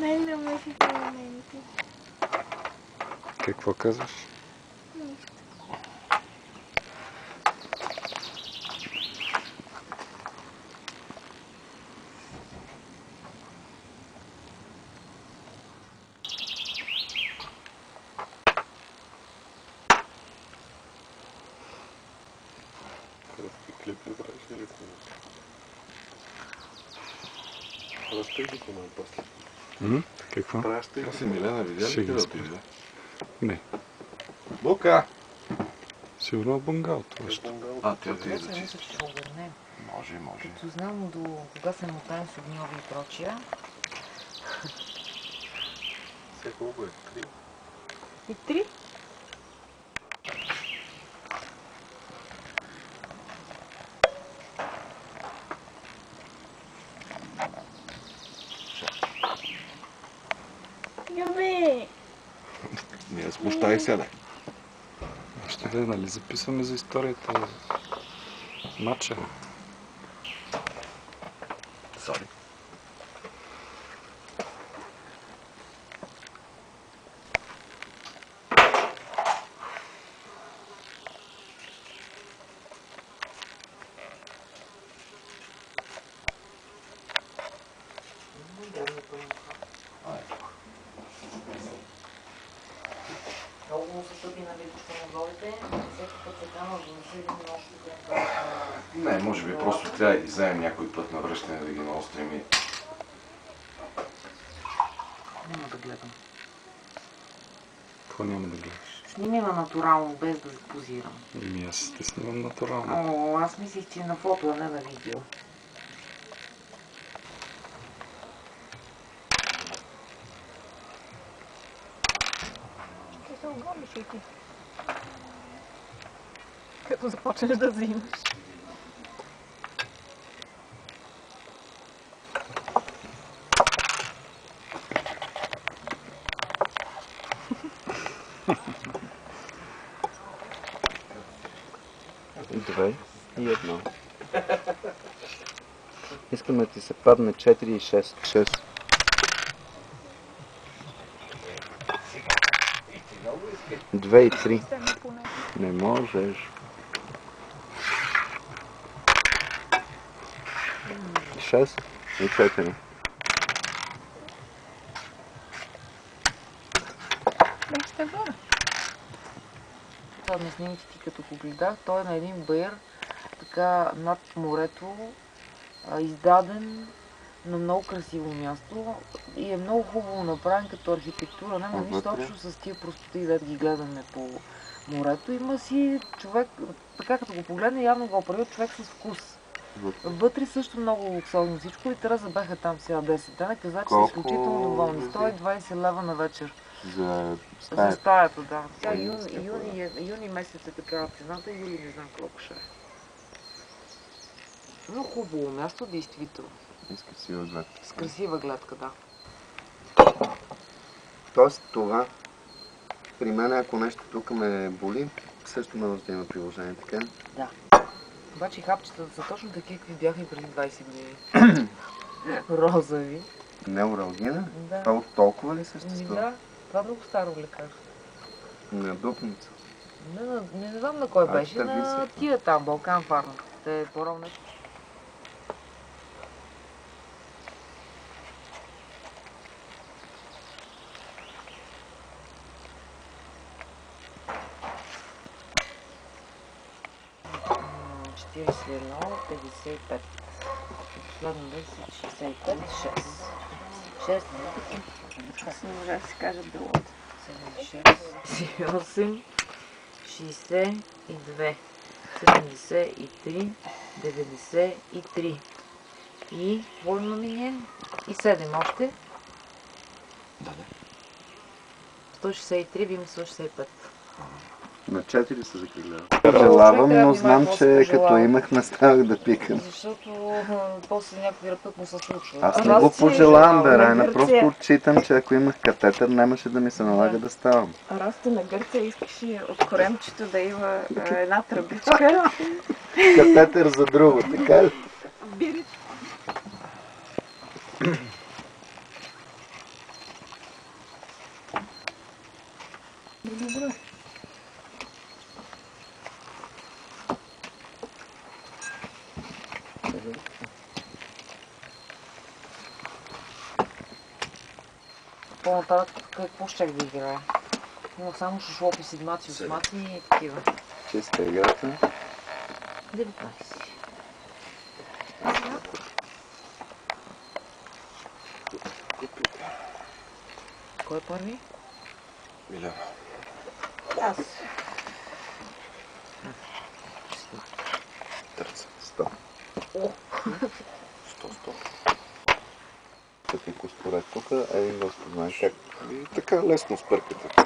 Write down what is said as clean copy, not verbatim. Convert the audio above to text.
Не мислих на мените. Какво казваш? Нищо. Клип ли правиш или какво? Разтъй го по най-после. Какво? Пращай го си, Милена, видя ли къде отиде? Не. Бука! Сигурно в бунгалото още. Ти отиде да чисти. Може. Като знам до кога се мотаем с огньови и прочия. Все хубаво е. 3. И 3. Юбе! Не смущай се, да. Още да, нали записваме за историята матча. Сори. Много му се тъпи на величко на головите. Всеки път се кама да не се един нощ. Не, може би просто трябва да вземем някой път на връщане да ги наострим и... Няма да гледам. Какво няма да гледаш? Сними ме натурално, без да позирам. Аз те снимам натурално. О, аз мислих, че на фото, а не на видео. Ще се огониш и ти. Като започнеш да взимаш. Две и едно. Искам да ти се падне 4 и 6. 6. Две и 3. Не можеш. 6 и 4. Ще бъде. Това на снимките ти като го гледах, той е на един баир, така над морето, издаден на много красиво място и е много хубаво направен като архитектура. Няма нищо общо с тия простоти, да ги гледаме по морето. Има си човек, така като го погледне, явно го прави човек с вкус. Вътре също много луксозно всичко и Тереза бяха там сега 10 дена, каза, че са изключително доволни. 120 лева на вечер. За За стаята, да. Сега юни месец е такава цената, юли не знам колко ще е. Но хубаво място, действително. с красива гледка. С красива гледка, да. Тоест това, при мен ако нещо тук ме боли, също може да има приложение, така? Да. Обаче хапчетата са точно такива, какви бяха и преди 20 години. Розови. Неуралгина? Да. Това от толкова ли съществува? Да, това е много старо лекарство. На дупница. Не знам на кой беше, те на висят. тия там, Балкан Фарма. Те по-ровно. Едно, 55. Последно 10, 65, 6. 6, Аз не можа да си кажа другото. 7, 6, 8, 62, 73, 93. И вольно ми е. И 7 още. 163, би ми 165. На 4 се закрилява. Пожелавам, но знам, че като имахме ставах да пикам. Защото после някой път му се случва. Аз не го пожелавам, бе, Райна. Просто отчитам, че ако имах катетър, нямаше да ми се налага да ставам. Расте на Гърция искаше от коремчето да има една тръбичка. Катетър за друго, така ли? Добре. По-нататък какво ще да играе? Има само шошлопи, седмаци, осмаци и такива. Чиста играта. 19. Кой е първи? Миляна. Аз. Търца. 100. О! 100. Като и коспоред тук, един да спознае как. И така лесно спъркате.